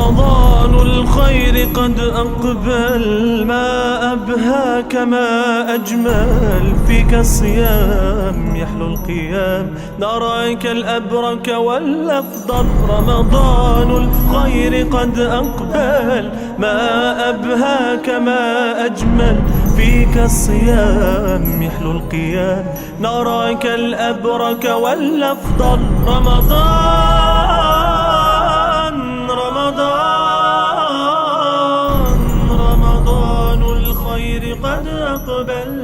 رمضان الخير قد أقبل، ما أبهاك ما أجمل، فيك الصيام يحلو القيام، نراك الأبرك والأفضل. رمضان الخير قد أقبل، ما أبهاك ما أجمل، فيك الصيام يحلو القيام، نراك الأبرك والأفضل. رمضان الخير قد أقبل.